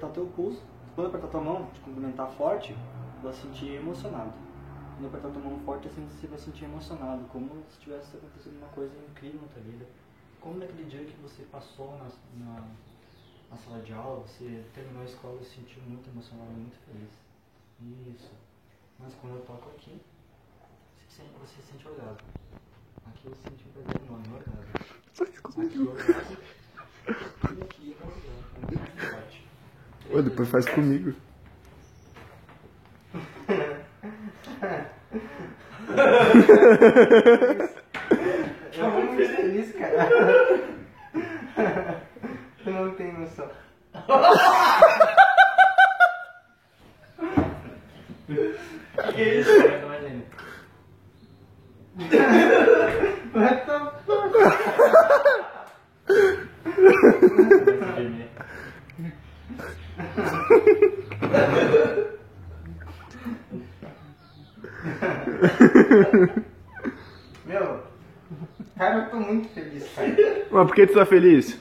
apertar teu pulso. Quando eu apertar tua mão, te cumprimentar forte, tu vai sentir emocionado. Quando eu apertar tua mão forte, assim, você vai sentir emocionado, como se tivesse acontecido uma coisa incrível na tua vida. Como naquele dia que você passou na sala de aula, você terminou a escola e se sentiu muito emocionado, muito feliz. Isso. Mas quando eu toco aqui, você sente orgasmo. Aqui eu senti um prazer enorme, orgasmo. Aqui orgasmo. E aqui é orgasmo. Muito forte. Ô, depois faz comigo. Eu tô muito feliz, cara. Eu não tenho noção. Que é isso? What the fuck? Meu, cara, eu tô muito feliz, cara. Mas por que tu tá feliz?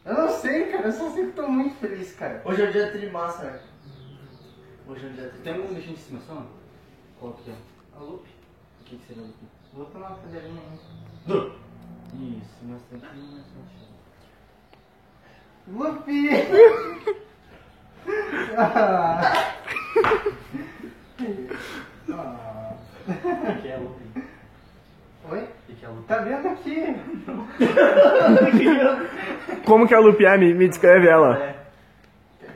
Eu não sei, cara, eu só sei que tô muito feliz, cara. Hoje é o dia trimassa, né? Hoje é o dia trimassa. Tem algum bichinho de estimação? Qual que é? A Lupe. O que seria a Lupe? Vou tomar uma cadeirinha aí. Isso, mais tranquilo, mais tranquilo. Luffy! Ah. Ah. O que é a Lupe? Oi? O que é a Lupe? Tá vendo aqui? Como que é a Lupe é? Me descreve ela. É.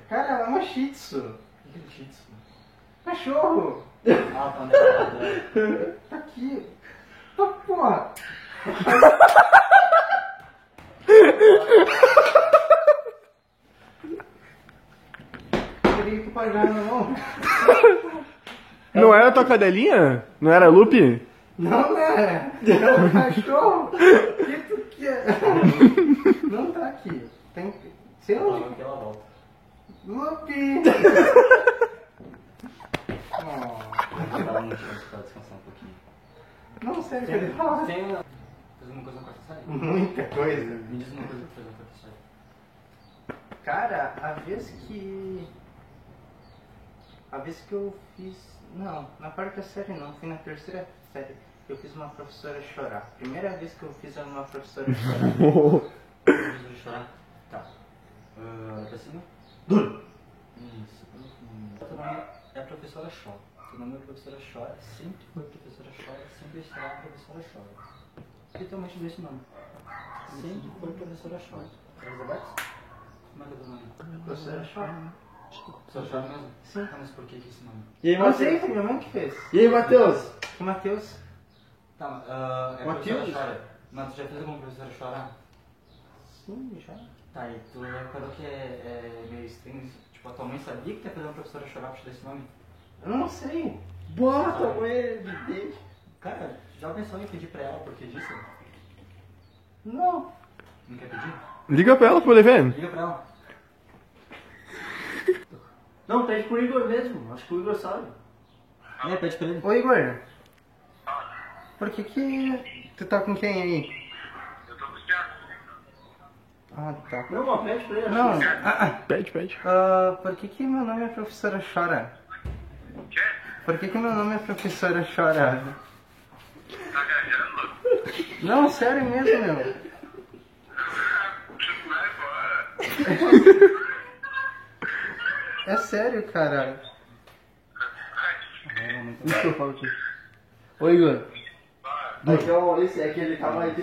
Cara, ela é uma shih tzu. O que é o Shih Tzu? Cachorro! Ah, tá onde é? Tá aqui. Tá, porra! Queria que pagar, não. Não era tua cadelinha? Não era a Lupe? Não, né? É um cachorro. O que tu quer? Não tá aqui. Tem que... Sei Fala onde. que ela volta. Lupe! Vou dar um chance pra descansar um pouquinho. Não sei o que ele fala. Tem uma... Fazer uma coisa na quarta série? Muita coisa. Me diz uma coisa pra fazer na quarta série. Cara, a vez que eu fiz... Não, na quarta série não, fui na terceira série. Eu fiz uma professora chorar. Primeira vez que eu fiz uma professora chorar. Preciso de chorar? Tá. Pra cima? Duro! Isso. Teu nome é Professora Chora. Teu nome é Professora Chora. Sempre foi Professora Chora. Sempre será Professora Chora. Literalmente desse nome. Sempre foi Professora Chora. Elizabeth? Como é que é teu nome? Professora chora. Professora Chora mesmo? Sim. Ah, mas por que esse nome? E aí, Não sei, Matheus? foi minha mãe que fez. E aí, Matheus? O Matheus. Tá, é Matheus? Professora Chora. Mas tu já fez alguma Professora Chorar? Sim, já. Tá, e tu reparou que é meio estranho? Tipo, a tua mãe sabia que tu ia fazer uma Professora Chorar pra te dar esse nome? Eu não sei. Bota, mãe, é evidente. Cara, já pensou em pedir pra ela por que disso? Não. Não quer pedir? Liga pra ela pra poder ver. Liga pra ela. Não, pede pro Igor mesmo. Acho que o Igor sabe. É, pede pra ele. Ô Igor. Por que tu tá com quem aí? Eu tô com os piados. Ah, tá. Não, mas pede pra ele. Não, acho Pede, pede. por que meu nome é Professora Chora? Quê? Por que meu nome é Professora Chora? Tá viajando? Não, sério mesmo, meu. Vai embora. É sério, cara. Isso que eu falo aqui. Ô, Igor. Aqui é o Maurício, é que ele tava aqui.